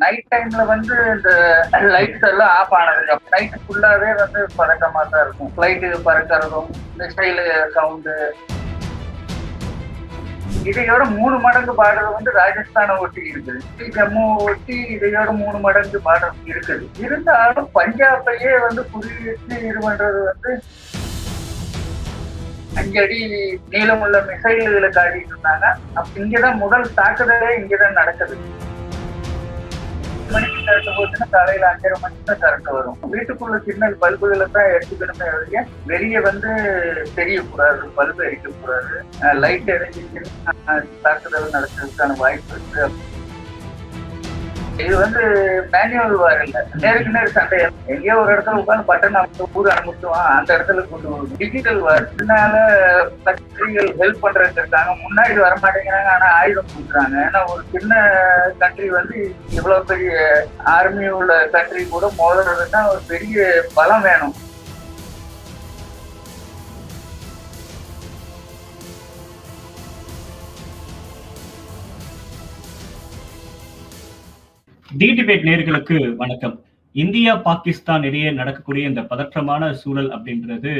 Night டைம்ல வந்து இந்த லைட்ஸ் எல்லாம் ஆஃப் ஆனதுக்கு நைட் ஃபுல்லாவே வந்து பதட்டமா தான் இருக்கும். ஃபிளைட்டு பறக்கிறதும், மிசைல் சவுண்டு. இதையோட 3 மடங்கு பார்டர் வந்து ராஜஸ்தானை ஒட்டி இருக்குது. ஜம்மு ஒட்டி இதையோட 3 மடங்கு பார்டர் இருக்குது. இருந்தாலும் பஞ்சாபையே வந்து குறிவிட்டு இது பண்றது வந்து 5 அடி நீளமுள்ள மிசைல்களை காட்டிட்டு இருந்தாங்க. அப்ப இங்கதான் முதல் தாக்குதலே இங்கதான் நடக்குது. மணிக்கு கரண்ட் போச்சுன்னா காலையில 5:30 மணிக்கு தான் கரண்ட் வரும். வீட்டுக்குள்ள சிக்னல் பல்புகளை தான் எடுத்துக்கணுமே ஒழிய வெளியே வந்து தெரியக்கூடாது, பல்பு எரிக்கக்கூடாது. லைட் எரிஞ்சிச்சுன்னா தாக்குதல் நடக்கிறதுக்கான வாய்ப்பு இருக்கு. இது வந்து மேனுவல் வார் இல்ல, நேருக்கு நேர் சண்டை. எங்கேயோ ஒரு இடத்துல உட்காந்து பட்டன் ஊர் அனுப்பிச்சுவான், அந்த இடத்துல கொண்டு வரும். டிஜிட்டல் வார். இதனால கண்ட்ரிகள் ஹெல்ப் பண்றதுக்கு இருக்காங்க, முன்னாடி வர மாட்டேங்கிறாங்க, ஆனா ஆயுதம் கொடுக்குறாங்க. ஏன்னா ஒரு சின்ன கண்ட்ரி வந்து இவ்வளவு பெரிய ஆர்மி உள்ள கண்ட்ரி கூட மோதுறதுன்னா ஒரு பெரிய பலம் வேணும். டி டிபேட் நேயர்களுக்கு வணக்கம். இந்தியா பாகிஸ்தான் இடையே நடக்கக்கூடிய இந்த பதற்றமான சூழல் அப்படின்றது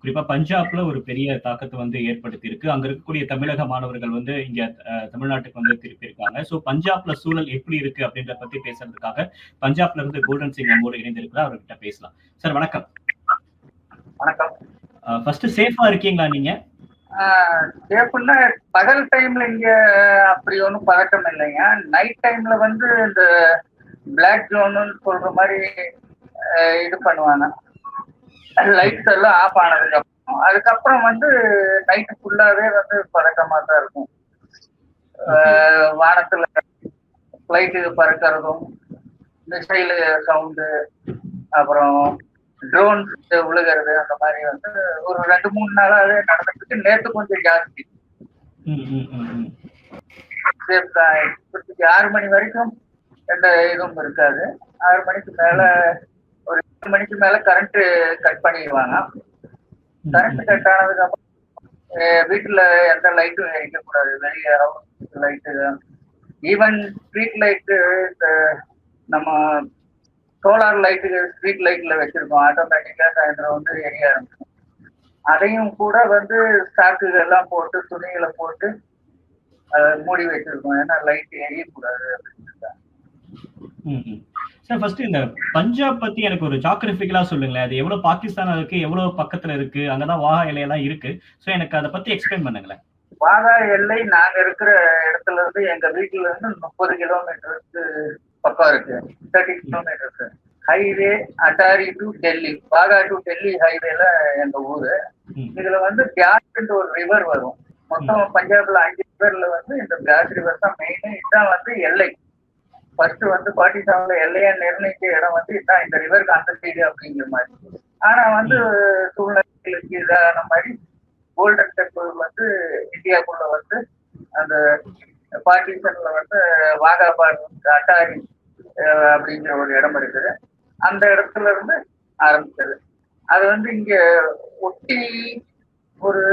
குறிப்பா பஞ்சாப்ல ஒரு பெரிய தாக்கத்தை வந்து ஏற்படுத்தி இருக்கு. அங்க இருக்கக்கூடிய தமிழக மாணவர்கள் வந்து இங்க தமிழ்நாட்டுக்கு வந்து திருப்பி இருக்காங்க. சோ பஞ்சாப்ல சூழல் எப்படி இருக்கு அப்படின்றத பத்தி பேசுறதுக்காக பஞ்சாப்ல இருந்து கோல்டன் சிங் நம்மோடு இணைந்திருக்கிறார். அவர்கிட்ட பேசலாம். சார் வணக்கம். வணக்கம். ஃபர்ஸ்ட் சேஃபா இருக்கீங்களா நீங்க? சேஃப்னா பகல் டைம்ல இங்க அப்படி ஒன்றும் பதட்டம் இல்லைங்க. நைட் டைம்ல வந்து இந்த பிளாக் ஜோன்னு சொல்ற மாதிரி இது பண்ணுவாங்க. லைட்ஸ் எல்லாம் ஆஃப் ஆனதுக்கு அப்புறம் அதுக்கப்புறம் வந்து நைட்டு ஃபுல்லாவே வந்து பதட்டமா தான் இருக்கும். வானத்துல ஃபிளைட்டு பறக்கிறதும், மிசைல் சவுண்டு, அப்புறம் ட்ரோன்ஸ் விழுகிறது, அந்த மாதிரி வந்து ஒரு 2-3 நாளாவே நடந்துட்டு. நேற்று கொஞ்சம் ஜாஸ்தி. 6 மணி வரைக்கும் எந்த இதுவும் இருக்காது. 6 மணிக்கு மேல ஒரு 8 மணிக்கு மேல கரண்ட் கட் பண்ணிடுவாங்க. கரண்ட் கட் ஆனதுக்கு அப்புறம் வீட்டுல எந்த லைட்டும் எரிக்கக்கூடாது. வெளியே லைட்டு, ஈவன் ஸ்ட்ரீட் லைட்டு, இந்த நம்ம சோலார் லைட்டு ஸ்ட்ரீட் லைட்ல வச்சிருக்கோம், ஆட்டோமேட்டிக்கா சாயந்தரம் வந்து எரிய ஆரம்பிக்கும். அதையும் கூட வந்து ஸ்டாக்குகள் எல்லாம் போட்டு துணிகளை போட்டு மூடி வச்சிருக்கோம். ஏன்னா லைட் எரியக்கூடாது அப்படின்னு. சார் ஃபர்ஸ்ட் இந்த பஞ்சாப் பத்தி எனக்கு ஒரு ஜியோகிராபிக்கலா சொல்லுங்களேன். அது எவ்வளவு பாகிஸ்தான் இருக்கு, எவ்வளவு பக்கத்துல இருக்கு, அங்கதான் வாகா எல்லையெல்லாம் இருக்கு. சோ எனக்கு அதை பத்தி எக்ஸ்பிளைன் பண்ணுங்களேன். வாகா எல்லை நாங்க இருக்கிற இடத்துல இருந்து எங்க வீட்டுல இருந்து 30 கிலோமீட்டருக்கு பக்கம் இருக்கு. 30 கிலோமீட்டருக்கு highway Attari to Delhi. Wagah to Delhi ஹைவேல எங்க ஊரு. இதுல வந்து பியாஸ் ஒரு ரிவர் வரும். மொத்தம் பஞ்சாப்ல 5 ரிவர்ல வந்து இந்த பியாஸ் ரிவர் தான் மெயின். இதுதான் வந்து எல்லை. ஃபர்ஸ்ட் வந்து பாகிஸ்தான்ல எல்லையா நிர்ணயிச்ச இடம் வந்து இதுதான், இந்த ரிவருக்கு அந்த சைடு அப்படிங்கிற மாதிரி. ஆனா வந்து சூழ்நிலைகளுக்கு இதான மாதிரி கோல்டன் டெம்பிள் வந்து இந்தியாவுக்குள்ள வந்து அந்த பாகிஸ்தான்ல வந்து வாகாபாட் அட்டாரி அப்படிங்கிற ஒரு இடம் இருக்குது. அந்த இடத்துல இருந்து ஆரம்பிச்சது. அது வந்து இங்க ஒட்டி ஒரு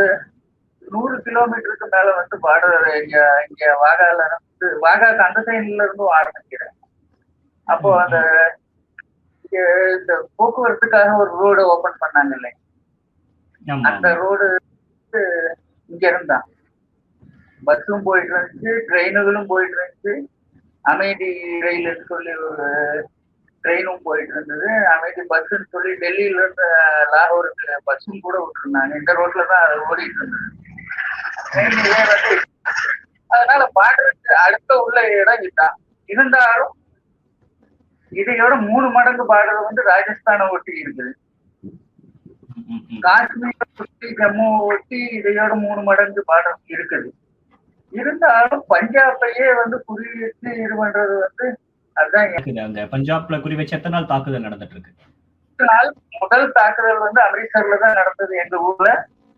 100 கிலோமீட்டருக்கு மேல வந்து பார்டர் இங்க வாகால இருந்து, வாகாக்கு அந்த சைட்ல இருந்தும் ஆரம்பிக்கிறேன். அப்போ அந்த இந்த போக்குவரத்துக்காக ஒரு ரோடு ஓபன் பண்ணாங்க இல்லை, அந்த ரோடு இங்க இருந்தா பஸ்ஸும் போயிட்டு இருந்துச்சு, ட்ரெயினுகளும் போயிட்டு இருந்துச்சு. அமைதி ரயில்னு சொல்லி ஒரு ட்ரெயினும் போயிட்டு இருந்தது. அமைதி பஸ்ன்னு சொல்லி டெல்லியில இருந்து லாகூருக்கு பஸ்ஸும் கூட விட்டுருந்தாங்க. இந்த ரோட்ல தான் அது ஓடிட்டு இருந்தது. அதனால பாடுறதுக்கு அடுத்த உள்ள இடம் இதுதான். இருந்தாலும் இதையோட 3 மடங்கு பார்டர் வந்து ராஜஸ்தானை ஒட்டி இருக்குது. காஷ்மீர் ஒட்டி, ஜம்மு ஒட்டி இதையோட 3 மடங்கு பார்டர் இருக்குது. இருந்தாலும் பஞ்சாபையே வந்து குறிவிட்டு இது பண்றது வந்து அதுதான். அந்த பஞ்சாப்ல குறி வச்சு எத்தனை நாள் தாக்குதல் நடந்துட்டு இருக்கு? முதல் தாக்குதல் வந்து அமிர்தசர்ல தான் நடந்தது. எங்க ஊர்ல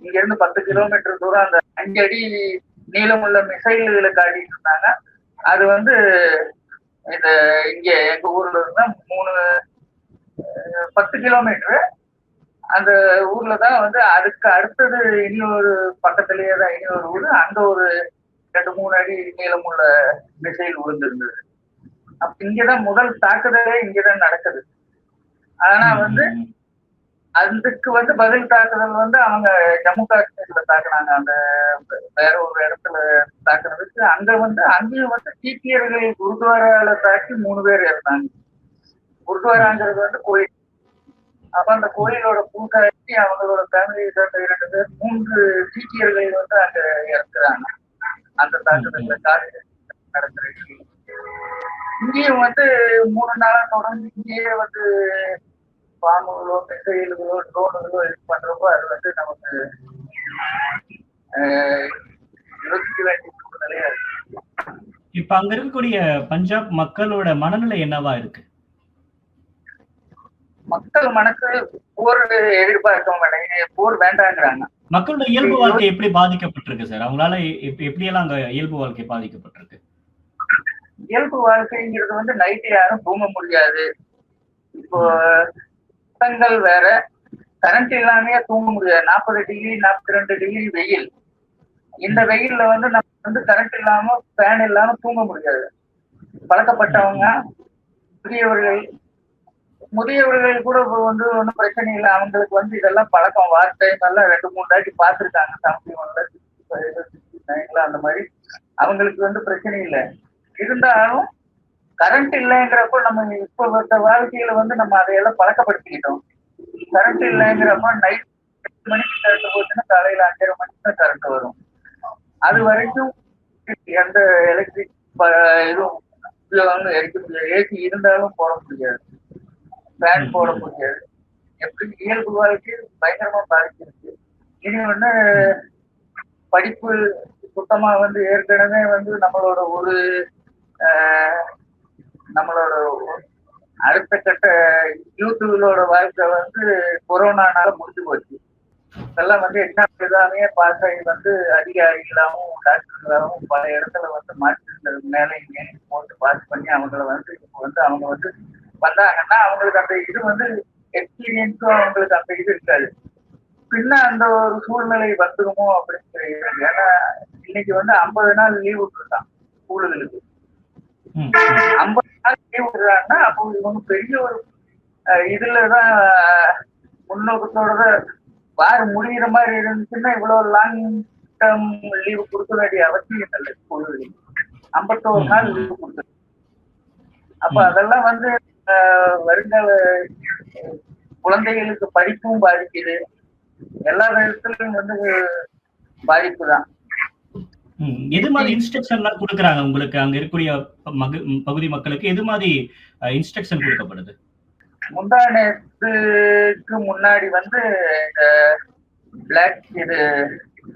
இங்க இருந்து 10 கிலோமீட்டர் தூரம் அந்த 5 அடி நீளமுள்ள மிசைல்களை காட்டிட்டு இருந்தாங்க. அது வந்து இது இங்க எங்க ஊர்ல இருந்தா 10 கிலோமீட்டர் அந்த ஊர்ல தான் வந்து அதுக்கு அடுத்தது இனி ஒரு பக்கத்திலேயே தான் இனி ஒரு ஊர். அங்க ஒரு 2-3 அடி நீளமுள்ள மிசைல் விழுந்திருந்தது. அப்ப இங்கதான் முதல் தாக்குதலே இங்கதான் நடக்குது. ஆனா வந்து அதுக்கு வந்து பதில் தாக்குதல் வந்து அவங்க ஜம்மு காஷ்மீர்ல தாக்குனாங்க. அந்த வேற ஒரு இடத்துல தாக்குனதுக்கு அங்க வந்து அங்கேயும் வந்து சீக்கியர்கள் குருத்வாரால தாக்கி 3 பேர் இருந்தாங்க. குருத்வாராங்கிறது வந்து கோயில். அப்ப அந்த கோயிலோட பூசாரி அவங்களோட ஃபேமிலி 2 பேர் 3 சீக்கியர்கள் வந்து அங்க இறக்குறாங்க. அந்த தாக்குதல்ல காலையில் நடந்துருக்கு. இங்கேயும் வந்து 3 நாளா தொடர்ந்து இங்கேயே வந்து பாம்புகளோ மிசைல்களோ ட்ரோனுகளோ இது பண்றப்போ அது வந்து நமக்கு யோசிக்க வேண்டிய சூழ்நிலையா இருக்கு. இப்ப அங்க இருக்கக்கூடிய பஞ்சாப் மக்களோட மனநிலை என்னவா இருக்கு? மக்கள் மனசு போர் எதிர்பார்க்க மாட்டாங்க, போர் வேண்டாங்கிறாங்க. மக்களோட இயல்பு வாழ்க்கை எப்படி பாதிக்கப்பட்டிருக்கு சார்? அவங்களால எப்படியெல்லாம் அங்க இயல்பு வாழ்க்கை பாதிக்கப்பட்டிருக்கு? இயல்பு வாழ்க்கைங்கிறது வந்து நைட்டு யாரும் தூங்க முடியாது. இப்போ சட்டங்கள் வேற, கரண்ட் இல்லாமயே தூங்க முடியாது. 40 டிகிரி 42 டிகிரி வெயில். இந்த வெயில்ல வந்து நம்ம வந்து கரண்ட் இல்லாம ஃபேன் இல்லாம தூங்க முடியாது. பழக்கப்பட்டவங்க முதியவர்கள் கூட வந்து ஒன்றும் பிரச்சனை இல்லை. அவங்களுக்கு வந்து இதெல்லாம் பழக்கம். வார்த்தை நல்லா 2-3 தாட்டி பார்த்துருக்காங்க. 71ல 69ல அந்த மாதிரி அவங்களுக்கு வந்து பிரச்சனை இல்லை. இருந்தாலும் கரண்ட் இல்லைங்கிறப்போ நம்ம இப்போ வாழ்க்கையில வந்து நம்ம அதையெல்லாம் பழக்கப்படுத்திக்கிட்டோம். கரண்ட் இல்லைங்கிறப்போ நைட் 8 மணிக்கு கரண்ட் போச்சுன்னா காலையில 5:30 மணிக்கு தான் கரண்ட் வரும். அது வரைக்கும் எந்த எலக்ட்ரிக் இதுவும் உபயோகம் எரிக்க முடியாது. ஏசி இருந்தாலும் போட முடியாது, ஃபேன் போட முடியாது. எப்படி இயல்பு வாழ்க்கை பயங்கரமா பாதிச்சிருக்கு. இனி வந்து படிப்பு சுத்தமா வந்து ஏற்கனவே வந்து நம்மளோட அடுத்த கட்ட யூத்துகளோட வாழ்க்கை வந்து கொரோனானால முடிஞ்சு போச்சு. இதெல்லாம் வந்து எக்ஸாம் எழுதாமே பாஸ் ஆகி வந்து அதிகாரிகளாகவும் டாக்டர்களாகவும் பல இடத்துல வந்து மாற்றிருந்தது மேலே இங்கே போட்டு பாஸ் பண்ணி அவங்கள வந்து இப்போ வந்து அவங்க வந்து வந்தாங்கன்னா அவங்களுக்கு அந்த இது வந்து எக்ஸ்பீரியன்ஸும் அவங்களுக்கு அந்த இது இருக்காது. பின்ன அந்த ஒரு சூழ்நிலை வந்துருமோ அப்படிங்கிற. ஏன்னா இன்னைக்கு வந்து 50 நாள் லீவ் விட்டுருக்கான் ஸ்கூலுகளுக்கு. 50 நாள் லீவ் விடுறாங்கன்னா அப்போ இவங்க பெரிய ஒரு இதுலதான் முன்னோக்கத்தோட வார முடிகிற மாதிரி இருந்துச்சுன்னா இவ்வளவு லாங் டேர்ம் லீவு கொடுக்க வேண்டிய அவசியம் இல்லை. ஸ்கூலுக்கு 51 நாள் லீவு கொடுத்து. அப்ப அதெல்லாம் வந்து வருங்கால குழந்தைகளுக்கு படிப்பும் பாதிக்குது. எல்லா விதத்திலும் வந்து பாதிப்பு தான். எது மாதிரி இன்ஸ்ட்ரக்ஷன் எல்லாம் கொடுக்குறாங்க உங்களுக்கு? அங்க இருக்கக்கூடிய பகுதி மக்களுக்கு எது மாதிரி இன்ஸ்ட்ரக்ஷன் கொடுக்கப்படுது? முந்தானத்துக்கு முன்னாடி வந்து இந்த பிளாக் இது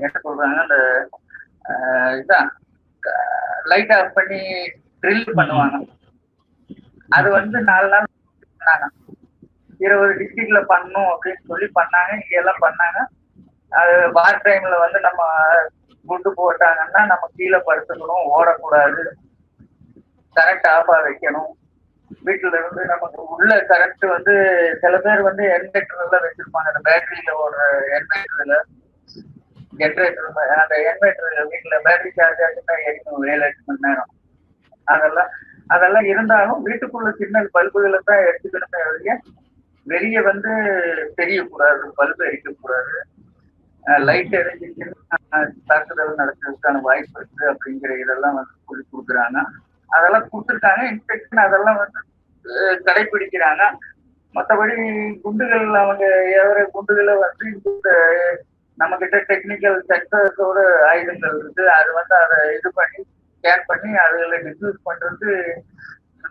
என்ன சொல்றாங்க, அந்த இதுதான் லைட் ஆஃப் பண்ணி ட்ரில் பண்ணுவாங்க. அது வந்து 4 நாள் பண்ணாங்க. 20 டிஸ்ட்ரிக்ட்ல பண்ணணும் அப்படின்னு சொல்லி பண்ணாங்க. இங்க எல்லாம் பண்ணாங்க. அது வார் டைம்ல வந்து நம்ம குண்டு போட்டாங்கன்னா நம்ம கீழே படுத்துக்கணும், ஓடக்கூடாது, கரண்ட் ஆஃபா வைக்கணும். வீட்டுல இருந்து நமக்கு உள்ள கரண்ட் வந்து சில பேர் வந்து என்வெர்டர்ல வச்சிருப்பாங்க. அந்த பேட்டரியில ஒரு என்வெர்டர்ல ஜென்ரேட்டர், அந்த என்வெர்டர் வீட்டுல பேட்டரி சார்ஜ் ஆச்சுன்னா எரிக்கும் 7-8 மணி நேரம். அதெல்லாம் இருந்தாலும் வீட்டுக்குள்ள சிக்னல் பல்புகளை தான் எடுத்துக்கணுமே ஒழிய வெளியே வந்து தெரியக்கூடாது, பல்பு எரிக்கக்கூடாது. லைட் எரிஞ்சிச்சுன்னா தாக்குதல் நடக்கிறதுக்கான வாய்ப்பு இருக்கு அப்படிங்கிற இதெல்லாம் வந்து சொல்லி கொடுக்குறாங்க. அதெல்லாம் கொடுத்துருக்காங்க. இன்ஸ்பெக்ஷன் அதெல்லாம் வந்து கடைபிடிக்கிறாங்க. மற்றபடி குண்டுகள் அவங்க எவர குண்டுகளை வந்து நம்ம கிட்ட டெக்னிக்கல் சென்சர்ஸோட ஆயுதங்கள் இருக்கு. அது வந்து அதை இது பண்ணி ஸ்கேன் பண்ணி அதுகளை டிஃப்யூஸ் பண்றது.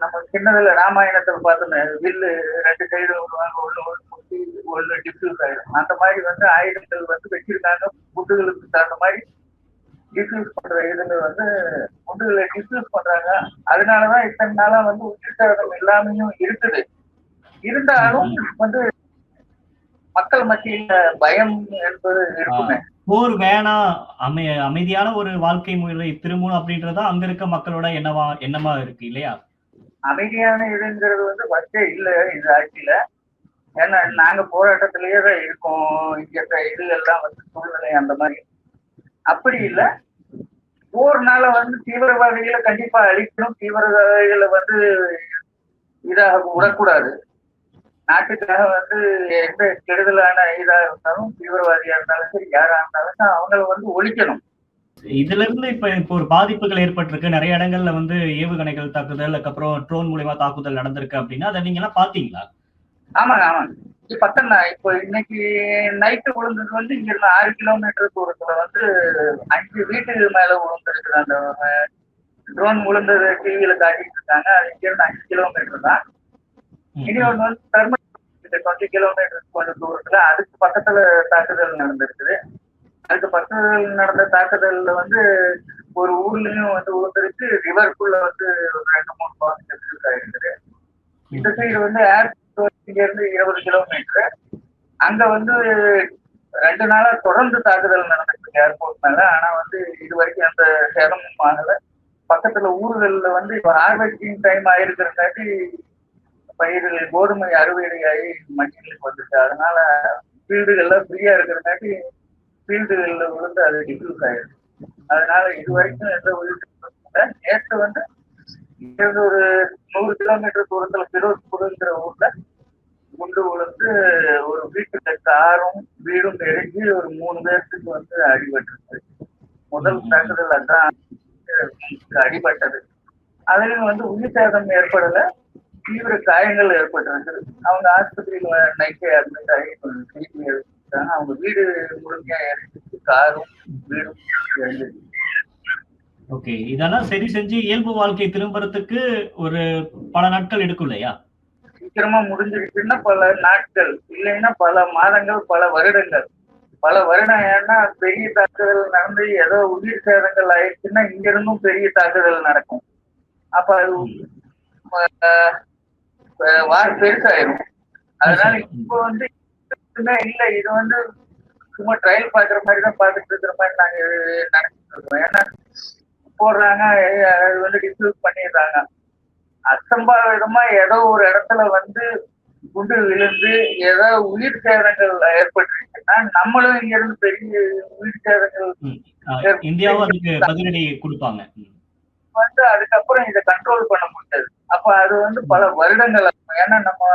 நம்ம சின்னதுல ராமாயணத்தில் பார்த்தோமே, வில்லு 2 சைடு வருவாங்க, ஒன்று டிஃப்யூஸ் ஆயிடும். அந்த மாதிரி வந்து ஆயுதங்கள் வந்து வச்சிருக்காங்க. குண்டுகளுக்கு தகுந்த மாதிரி டிஃப்யூஸ் பண்ற இதுல வந்து குண்டுகளை டிஃப்யூஸ் பண்றாங்க. அதனாலதான் இத்தனை நாளா வந்து உயிர்த்தேதம் எல்லாமையும் இருக்குது. இருந்தாலும் வந்து மக்கள் மத்தியில பயம் என்பது இருக்குமே. போர் வேணாம், அமைதியான ஒரு வாழ்க்கை முறை திரும்பணும் அப்படின்றதா அங்க இருக்க மக்களோட எண்ணமா இருக்கு இல்லையா? அமைதியான இதுங்கிறது வந்து ஃபர்ஸ்டே இல்லை இந்த ஆட்சியில. ஏன்னா நாங்க போராட்டத்திலேயே தான் இருக்கோம். இங்க இது எல்லாம் வந்து சூழ்நிலை அந்த மாதிரி அப்படி இல்லை. போர்னால வந்து தீவிரவாதிகளை கண்டிப்பா அழிக்கணும், தீவிரவாதிகளை வந்து இதாக விடக்கூடாது. நாட்டுக்காக வந்து எந்த கெடுதலான இதா இருந்தாலும், தீவிரவாதியா இருந்தாலும் சரி, யாரா இருந்தாலும் அவங்கள வந்து ஒழிக்கணும். இதுல இருந்து இப்ப ஒரு பாதிப்புகள் ஏற்பட்டிருக்கு. நிறைய இடங்கள்ல வந்து ஏவுகணைகள் தாக்குதல், அதுக்கப்புறம் ட்ரோன் மூலியமா தாக்குதல் நடந்திருக்கு அப்படின்னா, அதை நீங்க எல்லாம் பாத்தீங்களா? ஆமாங்க, ஆமாங்க. பக்கம் தான். இப்போ இன்னைக்கு நைட்டு விழுந்தது வந்து இங்க இருந்து 6 கிலோமீட்டர் தூரத்துல வந்து 5 வீட்டுக்கு மேல விழுந்திருக்குது. அந்த ட்ரோன் விழுந்தது டிவியில காட்டிட்டு இருக்காங்க. அது இங்க இருந்து 5 கிலோமீட்டர் தான். இனி ஒன்று வந்து டெர்மினல் 20 கிலோமீட்டர் கொஞ்சம் தூரத்துல அதுக்கு பக்கத்துல தாக்குதல் நடந்திருக்குது. அதுக்கு பக்கத்தில் நடந்த தாக்குதல்ல வந்து ஒரு ஊர்லயும் வந்து விழுந்திருக்கு, ரிவருக்குள்ள வந்து ஒரு 2-3 பாதிப்பு ஆயிருக்குது. இந்த சைடு வந்து ஏர்போர்ட் இங்க இருந்து 20 கிலோமீட்டர். அங்க வந்து 2 நாளா தொடர்ந்து தாக்குதல் நடந்திருக்கு ஏர்போர்ட் மேல. ஆனா வந்து இது வரைக்கும் எந்த சேதமும் ஆகல. பக்கத்துல ஊர்கள்ல வந்து இப்ப ஹார்வெஸ்டிங் டைம் ஆயிருக்கிறங்காட்டி பயிர்கள் கோதுமை அறுவடை ஆகி மண்ணிலுக்கு வந்துச்சு. அதனால ஃபீல்டுகள்ல ஃப்ரீயா இருக்கிறங்காட்டி ஃபீல்டுகள்ல விழுந்து அது டிஃப்யூஸ் ஆயிடுச்சு. அதனால இது வரைக்கும் எந்த உயிர் நேற்று வந்து இங்கிருந்து ஒரு 100 கிலோமீட்டர் தூரத்துல பிரோஸ்புருங்கிற ஊர்ல குண்டு விழுந்து ஒரு வீட்டுக்கு காரும் வீடும் எரிஞ்சு ஒரு 3 பேர்த்துக்கு வந்து அடிபட்டுருச்சு. முதல் தாக்குதல் அதான் அடிபட்டது. அதுலயும் வந்து உயிர் சேதம் ஏற்படல, தீவிர காயங்கள் ஏற்பட்டிருக்குது. அவங்க ஆஸ்பத்திரியில நைட்டே அட்மிட் ஆகி சிகிச்சை எடுத்துட்டாங்க. அவங்க வீடு முழுமையா எரிஞ்சிச்சு, காரும் வீடும் எரிஞ்சிச்சு. ஓகே, இதெல்லாம் சரி செஞ்சு இயல்பு வாழ்க்கை திரும்புறதுக்கு ஒரு பல நாட்கள் எடுக்கும் இல்லையா? சீக்கிரமா முடிஞ்சிருச்சுன்னா பல நாட்கள், இல்லைன்னா பல மாதங்கள், பல வருடங்கள். பல வருடம். ஏன்னா பெரிய தாக்குதல் நடந்து ஏதோ உயிர் சேதங்கள் ஆயிடுச்சுன்னா இங்க இருந்தும் பெரிய தாக்குதல் நடக்கும். அப்ப அது வார் பெருசாயிரும். அதனால இப்போ வந்து இல்ல, இது வந்து சும்மா ட்ரையல் பாக்குற மாதிரி தான் பாத்துட்டு இருக்கிற மாதிரி நாங்க நினைச்சிட்டு இருக்கோம். ஏன்னா போடுறாங்க, அது வந்து டிஸ்யூஸ் பண்ணிடுறாங்க. அசம்பாவிதமா ஏதோ ஒரு இடத்துல வந்து குண்டு விழுந்து ஏதோ உயிர் சேதங்கள் ஏற்பட்டுருச்சுன்னா நம்மளும் இங்க இருந்து பெரிய உயிர் சேதங்கள் இந்தியாவும் அதுக்கு பதிலடி கொடுப்பாங்க. வந்து அதுக்கப்புறம் இதை கண்ட்ரோல் பண்ண முடியாது. அப்ப அது வந்து பல வருடங்கள் ஆகும். ஏன்னா நம்ம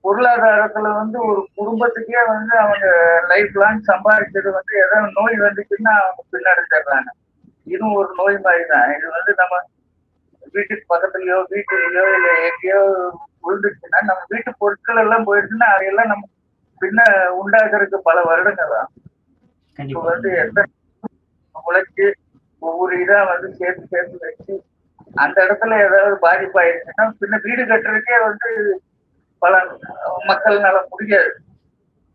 பொருளாதாரத்துல வந்து ஒரு குடும்பத்துக்கே வந்து அவங்க லைஃப் லாங் சம்பாதிச்சது வந்து ஏதாவது நோய் வந்துச்சுன்னா அவங்க பின்னடைஞ்சிடுறாங்க. இதுவும் ஒரு நோய் மாதிரி தான். இது வந்து நம்ம வீட்டுக்கு பக்கத்துலயோ வீட்டுலயோ இல்ல எங்கேயோ விழுந்துச்சுன்னா நம்ம வீட்டு பொருட்கள் எல்லாம் போயிடுச்சுன்னா அதையெல்லாம் நம்ம பின்ன உண்டாக்குறதுக்கு பல வருடங்கள் தான். இப்போ வந்து எத்தனை உழைச்சு ஒவ்வொரு இதா வந்து சேர்த்து வச்சு அந்த இடத்துல ஏதாவது பாதிப்பு ஆயிடுச்சுன்னா பின்ன வீடு கட்டுறதுக்கே வந்து பல மக்கள்னால முடியாது.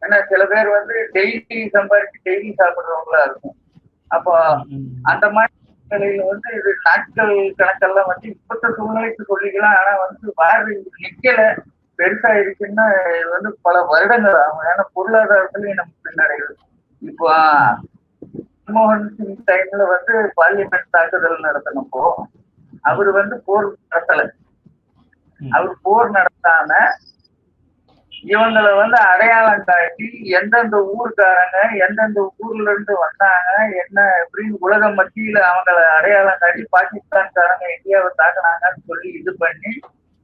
ஏன்னா சில பேர் வந்து டெய்லி சம்பாதிச்சு டெய்லி சாப்பிடுறவங்களா இருக்கும். அப்போ அந்த மாதிரி நிலையில வந்து இது நாட்கள் கணக்கெல்லாம் வந்து இப்பத்த சூழ்நிலைக்கு சொல்லிக்கலாம். ஆனா வந்து வாரி நிக்கல, பெருசா இருக்குன்னா இது வந்து பல வருடங்கள் ஆகும். ஏன்னா பொருளாதாரத்திலையும் நம்ம பின்னடைவு. இப்போ மன்மோகன் சிங் டைம்ல வந்து பார்லிமெண்ட் தாக்குதல் நடத்தினப்போ அவரு வந்து போர் நடத்தல. அவர் போர் நடத்தாம இவங்களை வந்து அடையாளம் காட்டி எந்தெந்த ஊருக்காரங்க எந்தெந்த ஊர்ல இருந்து வந்தாங்க என்ன எப்படின்னு உலக மத்தியில அவங்களை அடையாளம் காட்டி பாகிஸ்தான்காரங்க இந்தியாவை தாக்குனாங்கன்னு சொல்லி இது பண்ணி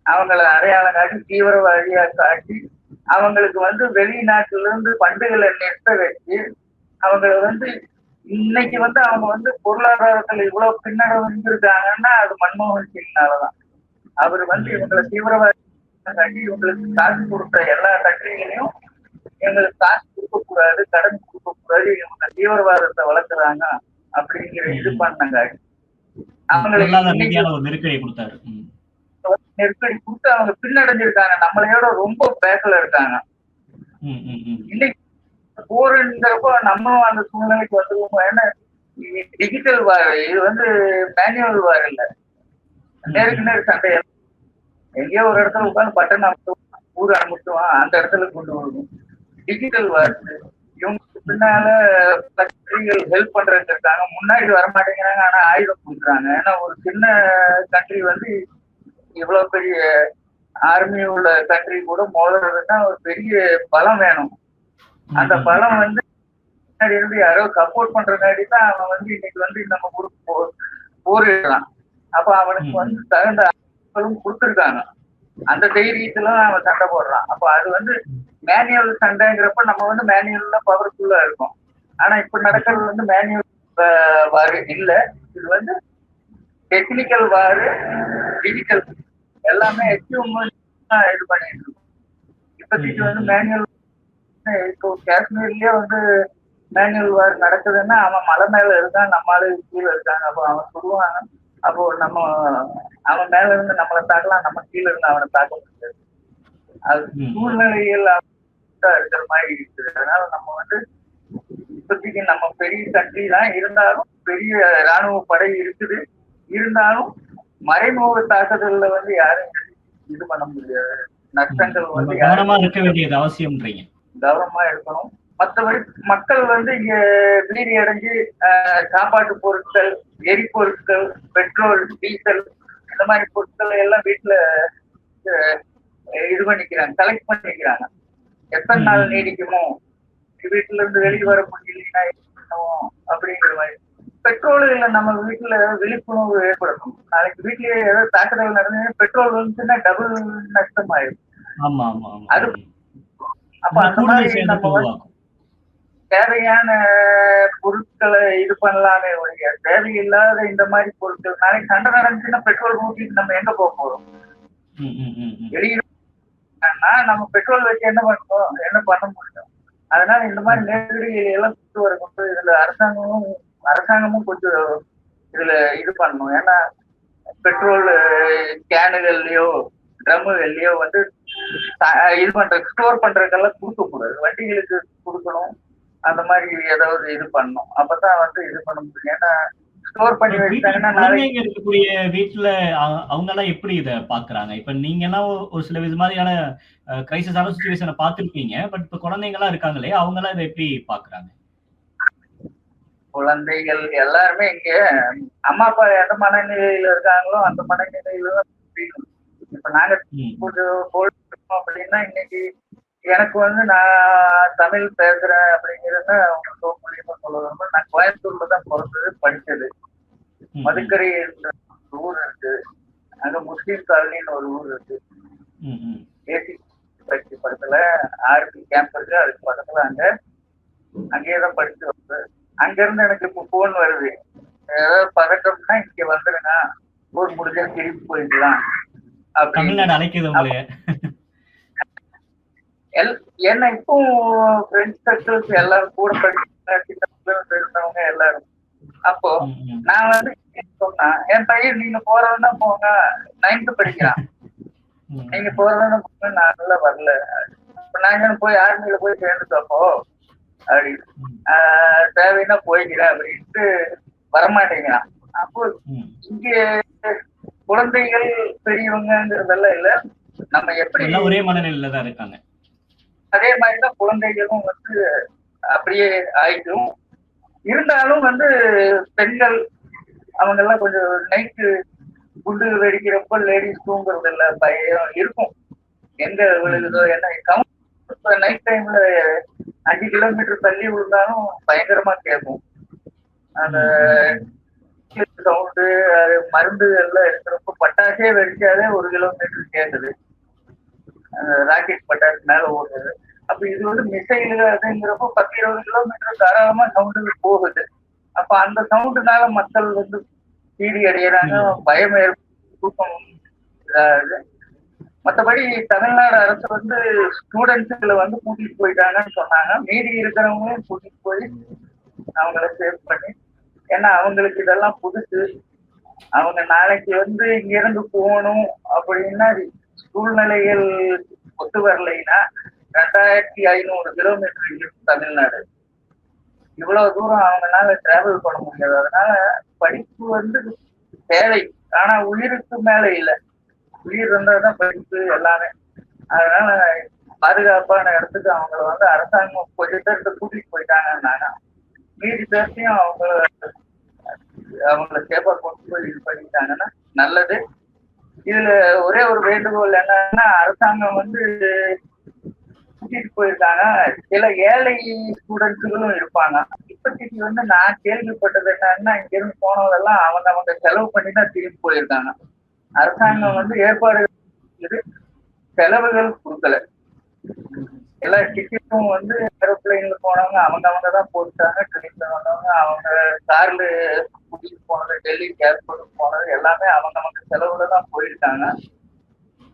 அவங்கள அடையாளம் காட்டி தீவிரவாதியா காட்டி அவங்களுக்கு வந்து வெளிநாட்டுல இருந்து பண்டுகளை நிறுத்த வச்சு அவங்களை வந்து இன்னைக்கு வந்து அவங்க வந்து பொருளாதாரத்துல இவ்வளவு பின்னடைவு இருக்காங்கன்னா அது மன்மோகன் சிங்னாலதான். அவர் வந்து இவங்களை தீவிரவாதி காட்டி இவங்களுக்கு காசு கொடுத்த எல்லா கண்ட்ரிகளையும் எங்களுக்கு காசு கொடுக்கக்கூடாது, கடன் கொடுக்கக்கூடாது, இவங்க தீவிரவாதத்தை வளர்க்குறாங்க அப்படிங்கிற இது பண்ணாங்க. அவங்களுக்கு நெருக்கடி கொடுத்தாரு. நெருக்கடி கொடுத்து அவங்க பின்னடைஞ்சிருக்காங்க, நம்மளையோட ரொம்ப பேக்கல இருக்காங்க. இன்னைக்கு போருங்கிறப்போ நம்ம அந்த சூழ்நிலைக்கு வந்துருவோம். ஏன்னா டிஜிட்டல் வார், இது வந்து மேனுவல் வார் இல்லை, நேருக்கு நேர் சண்டை. எங்கேயோ ஒரு இடத்துல உட்காந்து பட்டன் ஊர் அனுப்பிச்சுவான், அந்த இடத்துல கொண்டு வரணும். டிஜிட்டல் வார் இவங்களுக்கு பின்னால ஹெல்ப் பண்றதுக்கு இருக்காங்க, முன்னாடி வரமாட்டேங்கிறாங்க, ஆனா ஆயுதம் கொடுக்குறாங்க. ஏன்னா ஒரு சின்ன கண்ட்ரி வந்து இவ்வளவு பெரிய ஆர்மி உள்ள கண்ட்ரி கூட மோதுறதுன்னா ஒரு பெரிய பலம் வேணும். அந்த பலம் வந்து முன்னாடி இருந்து யாரோ சப்போர்ட் பண்றதுக்காடி தான் அவன் வந்து இன்னைக்கு வந்து நம்ம ஊருக்கு போரிடலாம். அப்ப அவனுக்கு வந்து தகுந்த ஆட்களும் கொடுத்துருக்காங்க. அந்த தைரியத்துல அவன் சண்டை போடுறான். அப்ப அது வந்து மேனுவல் சண்டைங்கிறப்ப நம்ம வந்து மேனுவல்ல பவர்ஃபுல்லா இருக்கும். ஆனா இப்ப நடக்கிறது வந்து மேனுவல் வார் இல்ல. இது வந்து டெக்னிக்கல் வார், டிஜிட்டல் எல்லாமே எக்யூப்மெண்ட் இது பண்ணிட்டு இருக்கோம். இப்போதைக்கு வந்து மேனுவல் இப்போ காஷ்மீர்லயே வந்து மேனுவல் வார் நடக்குதுன்னா அவன் மலை மேல இருக்கான், நம்மளால கீழே இருக்காங்க. அப்போ அவன் சொல்லுவாங்க, அப்போ நம்ம அவன் மேல இருந்து நம்மளை தாக்கலாம், நம்ம கீழே இருந்து அவனை தாக்க முடியாது. அது சூழ்நிலையில் இருக்கிற மாதிரி இருக்குது. அதனால நம்ம வந்து இப்போதைக்கு நம்ம பெரிய கண்ட்ரி தான் இருந்தாலும் பெரிய ராணுவ படை இருக்குது. இருந்தாலும் மறைமுக தாக்குதல்ல வந்து யாரும் இது பண்ண முடியாது. நஷ்டங்கள் வந்து கவனமா இருக்க வேண்டியது அவசியம்ன்றீங்க. கவனமா இருக்கணும். மற்றபடி மக்கள் வந்து இங்க வீதி அடைஞ்சு சாப்பாட்டு பொருட்கள், எரிபொருட்கள், பெட்ரோல், டீசல் இந்த மாதிரி பொருட்கள் எல்லாம் வீட்டுல இது பண்ணிக்கிறாங்க, கலெக்ட் பண்ணிக்கிறாங்க. எத்தனை நாள் நீடிக்குமோ, வீட்டுல இருந்து வெளியே வர முடியலைன்னா அப்படிங்கிற மாதிரி. பெட்ரோல் இல்ல நம்ம வீட்டுல விழிப்புணர்வு ஏற்படுத்தணும். நாளைக்கு வீட்லயே ஏதாவது தாக்குதல் நடந்து பெட்ரோல் வந்துச்சுன்னா டபுள் நஷ்டம் ஆயிடும். அது அப்ப அந்த மாதிரி நம்ம தேவையான பொருட்களை இது பண்ணலாமே ஒழிய தேவையில்லாத இந்த மாதிரி பொருட்கள் நாளைக்கு சண்டை நடந்துச்சுன்னா பெட்ரோல் ஊற்றிட்டு நம்ம எங்க போக போறோம்? வெளியில நம்ம பெட்ரோல் வச்சு என்ன பண்ணணும், என்ன பண்ண முடியும்? அதனால இந்த மாதிரி நேரடிகள் எல்லாம் கொண்டு வரக்கூடாது. இதுல அரசாங்கமும் கொஞ்சம் இதுல இது பண்ணணும். ஏன்னா பெட்ரோல் கேனுகள்லயோ ட்ரம்முகள்லயோ வந்து இது பண்ற ஸ்டோர் பண்றதுக்கெல்லாம் கொடுக்க கூடாது, வண்டிகளுக்கு கொடுக்கணும். அந்த மாதிரி ஏதாவது இது பண்ணணும். அப்பதான் வந்து இது பண்ண முடியும். ஏன்னா ஸ்டோர் பண்ணி வச்சாங்கன்னா இருக்கக்கூடிய வீட்டுல அவங்க எல்லாம் எப்படி இதை பாக்குறாங்க? இப்ப நீங்க எல்லாம் ஒரு சில இது மாதிரியான கிரைசிஸான சிச்சுவேஷனை பார்த்திருப்பீங்க. பட் இப்ப குழந்தைங்க எல்லாம் இருக்காங்களே, அவங்க எல்லாம் இதை எப்படி பாக்குறாங்க? குழந்தைகள் எல்லாருமே இங்க அம்மா அப்பா எந்த மனநிலையில இருக்காங்களோ அந்த மனநிலையில தான். இப்ப நாங்க அப்படின்னா இன்னைக்கு எனக்கு வந்து நான் தமிழ் பேசுறேன் அப்படிங்கிறத அவங்க மூலியமா சொல்லுவாங்க. நான் கோயம்புத்தூர்ல தான் பிறந்தது, படிச்சது. மதுக்கரை ஊர் இருக்கு, அங்க முஸ்லீம் காலனின்னு ஒரு ஊர் இருக்கு. ஏசி பக்கத்துல ஆர்பி கேம்ப் இருக்கு, அதுக்கு பக்கத்துல அங்கேயேதான் படிச்சு வந்து அங்க இருந்து எனக்கு இப்போ போன் வருது, ஏதாவது பதட்டம்னா இங்க வந்துருங்க, ஊர் முடிஞ்சா திருப்பி போயிடலாம் தமிழ்நாடு அழைக்குது. ஏன்னா இப்போ ஃப்ரெண்ட்ஸ் சர்க்கிள்ஸ் எல்லாரும் கூட படிச்சு இருந்தவங்க எல்லாரும். அப்போ நான் வந்து சொன்னா, என் பையன் நீங்க போறதுன்னா போங்க, 9th படிக்கிறான், நீங்க போறதுன்னா போங்க, நான் நல்லா வரல. நாங்க போய் ஆர்மியில போய் சேர்ந்துட்டப்போ அப்படி தேவைன்னா போய்க்கிறேன் அப்படின்ட்டு வரமாட்டேங்கிறான். அப்போ இங்க குழந்தைகள் பெரியவங்கிறதெல்லாம் இல்ல, நம்ம எப்படி ஒரே மனநிலையில தான் இருக்காங்க. அதே மாதிரிதான் குழந்தைகளும் வந்து அப்படியே ஆயிட்டும். இருந்தாலும் வந்து பெண்கள் அவங்க எல்லாம் கொஞ்சம் நைட்டு குண்டு வெடிக்கிறப்ப லேடிஸ் தூங்குறது இல்ல, பயம் இருக்கும். எங்க விழுகுதோ என்ன நைட் டைம்ல 5 கிலோமீட்டர் தள்ளி விழுந்தாலும் பயங்கரமா கேட்கும். அந்த சவுண்டு, மருந்து எல்லாம் இருக்கிறப்ப பட்டாசே வெடிச்சாலே 1 கிலோமீட்டர் கேட்குது. ராக்கெட் பட்டாசு மேல ஓடுது. அப்ப இது வந்து மிசைலு அதுங்கிறப்போ 10-20 கிலோமீட்டர் தாராளமா சவுண்டு போகுது. அப்ப அந்த சவுண்டுனால மக்கள் வந்து பீதி அடையிறாங்க, பயம் தூக்கம் இதாகுது. மற்றபடி தமிழ்நாடு அரசு வந்து ஸ்டூடெண்ட்ஸுகளை வந்து கூட்டிட்டு போயிட்டாங்கன்னு சொன்னாங்க. மீதி இருக்கிறவங்களையும் கூட்டிட்டு போய் அவங்கள சேவ் பண்ணி, ஏன்னா அவங்களுக்கு இதெல்லாம் புதுசு. அவங்க நாளைக்கு வந்து இங்க இருந்து போகணும் அப்படின்னா சூழ்நிலைகள் ஒத்து வரலைன்னா 2500 கிலோமீட்டர் இருக்கு தமிழ்நாடு. இவ்வளவு தூரம் அவங்களால டிராவல் பண்ண முடியாது. அதனால படிப்பு வந்து தேவை, ஆனா உயிருக்கு மேல இல்லை. உயிர் இருந்தாதான் படிப்பு எல்லாமே. அதனால பாதுகாப்பான இடத்துக்கு அவங்கள வந்து அரசாங்கம் கொஞ்சம் பேருக்கு கூட்டிட்டு போயிட்டாங்கன்னாங்க. மீதி பேர்த்தையும் அவங்கள சேஃபா கொண்டு போய் இது பண்ணிட்டாங்கன்னா நல்லது. இதுல ஒரே ஒரு வேண்டுகோள் என்னன்னா, அரசாங்கம் வந்து கூட்டிட்டு போயிருக்காங்க. சில ஏழை ஸ்டூடெண்ட்ஸுகளும் இருப்பாங்க. இப்போதைக்கு வந்து நான் கேள்விப்பட்டது என்னன்னா, இங்கிருந்து போனவங்கெல்லாம் அவங்க செலவு பண்ணி தான் திரும்பி போயிருக்காங்க. அரசாங்கம் வந்து ஏற்பாடு செய்து செலவுகள் கொடுக்கல. எல்லா டிக்கெட்டும் வந்து ஏரோப்ளைன்ல போனவங்க அவங்க தான் போட்டாங்க. ட்ரெயின்ல வந்தவங்க அவங்க கார்ல கூட்டிட்டு போனது, டெல்லி ஏர்போர்ட்டுக்கு போனது எல்லாமே அவங்க செலவுல தான் போயிருக்காங்க.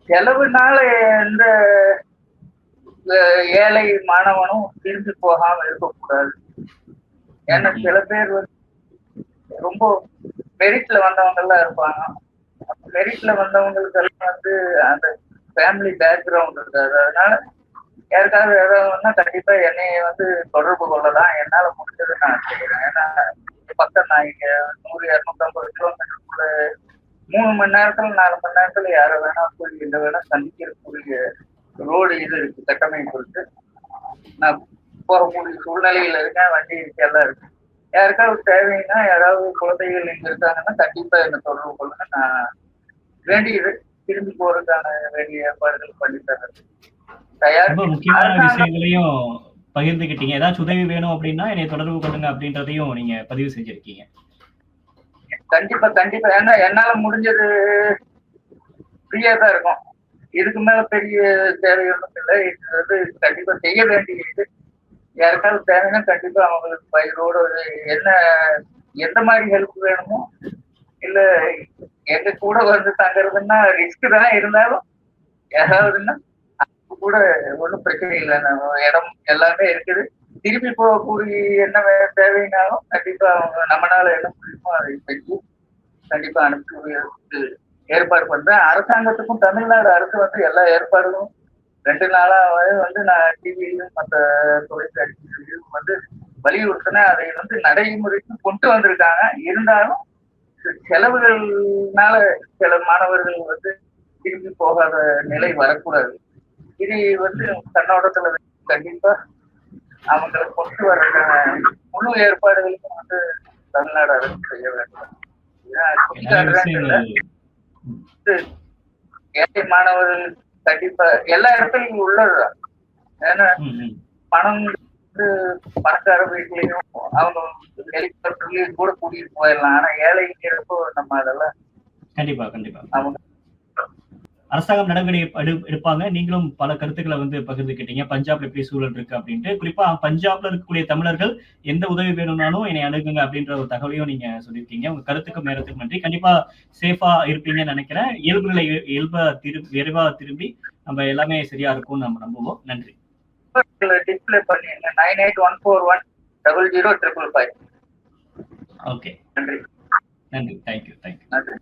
செலவுனால எந்த ஏழை மாணவனும் திரும்பி போகாம இருக்கக்கூடாது. ஏன்னா சில பேர் வந்து ரொம்ப மெரிட்ல வந்தவங்க எல்லாம் இருப்பாங்க. மெரிட்ல வந்தவங்களுக்கு எல்லாம் வந்து அந்த ஃபேமிலி பேக்ரவுண்ட் இருக்காது. அதனால யாருக்காவது ஏதாவதுன்னா கண்டிப்பா என்னைய வந்து தொடர்பு கொள்ளலாம். என்னால முடிஞ்சது நான் செய்யறேன். ஏன்னா பக்கம் நான் இங்க 100-250 கிலோமீட்டருக்குள்ள 3 மணி நேரத்துல 4 மணி நேரத்துல யாரை வேணா போய் எந்த வேணா சந்திக்கக்கூடிய ரோடு இது இருக்கு, கட்டமைப்பு இருக்கு. நான் போகக்கூடிய சூழ்நிலையில இருக்கேன், வண்டி இருக்கு, எல்லாம் இருக்கு. யாருக்காவது தேவைன்னா யாராவது குழந்தைகள் இங்க இருக்காங்கன்னா கண்டிப்பா என்ன தொடர்பு கொள்ளுங்க. நான் வேண்டியது திரும்பி போறதுக்கான வேண்டிய ஏற்பாடுகள் பண்ணி தர்றது தயார். ரொம்ப முக்கியமான விஷயங்களையும் பகிர்ந்துக்கிட்டீங்க. ஏதாச்சும் உதவி வேணும் அப்படின்னா என்னை தொடர்பு கொள்ளுங்க அப்படின்றதையும் நீங்க பதிவு செஞ்சிருக்கீங்க. கண்டிப்பா கண்டிப்பா. ஏன்னா என்னால முடிஞ்சது ஃப்ரீயா தான் இருக்கும். இதுக்கு மேல பெரிய தேவை ஒன்றும் இல்லை. இது வந்து கண்டிப்பா செய்ய வேண்டியது. யாருக்காவது தேவைன்னா கண்டிப்பா அவங்களுக்கு பயிரோட என்ன எந்த மாதிரி ஹெல்ப் வேணுமோ, இல்ல எங்க கூட வந்து தங்குறதுன்னா ரிஸ்க் தான், இருந்தாலும் யாராவதுன்னா கூட ஒன்றும் பிரச்சனை இல்லை. நம்ம இடம் எல்லாமே இருக்குது. திரும்பி போகக்கூடிய என்ன தேவைனாலும் கண்டிப்பா அவங்க நம்மளால என்ன முடியுமோ அதை செஞ்சு கண்டிப்பா அனுப்பி ஏற்பாடு பண்றேன். அரசாங்கத்துக்கும் தமிழ்நாடு அரசு வந்து எல்லா ஏற்பாடுகளும் 2 நாளாவே வந்து நான் டிவியிலும் மற்ற தொலைக்காட்சிகளிலும் வந்து வலியுறுத்தினேன். அதை வந்து நடைமுறைக்கு கொண்டு வந்திருக்காங்க. இருந்தாலும் செலவுகள்னால சில மாணவர்கள் வந்து திரும்பி போகாத நிலை வரக்கூடாது. இது வந்து கண்ணோட்டத்துல கண்டிப்பா அவங்களை கொண்டு வர்ற முழு ஏற்பாடுகளுக்கும் வந்து தமிழ்நாடு அரசு செய்ய வேண்டும். ஏழை மாணவர்கள் கண்டிப்பா எல்லா இடத்துலயும் உள்ளதுதான். ஏன்னா பணம் பணக்கார வீட்லயும் அவங்க ஹெலிகாப்டர்லயும் கூட கூட்டிட்டு போயிடலாம். ஆனா ஏழைங்கிறப்போ நம்ம அதெல்லாம் கண்டிப்பா கண்டிப்பா அவங்க அரசாங்கம் நடவடிக்கை எடுப்பாங்க. நீங்களும் பல கருத்துக்களை வந்து பகிர்ந்துக்கிட்டீங்க. பஞ்சாப்ல எப்படி சூழல் இருக்கு அப்படின்ட்டு. குறிப்பா பஞ்சாப்ல இருக்கக்கூடிய தமிழர்கள் எந்த உதவி வேணும்னாலும் என்னை அணுகுங்க அப்படின்ற ஒரு தகவலையும் நீங்க சொல்லியிருக்கீங்க. உங்க கருத்துக்கும் நேரத்துக்கு நன்றி. கண்டிப்பா சேஃபா இருப்பீங்கன்னு நினைக்கிறேன். இயல்பு நிலை விரைவா திரும்பி நம்ம எல்லாமே சரியா இருக்கும்னு நம்ம நம்புவோம். நன்றி. டிஸ்பிளே பண்ணிருங்க 9814100555. ஓகே, நன்றி. நன்றி. தேங்க்யூ. நன்றி.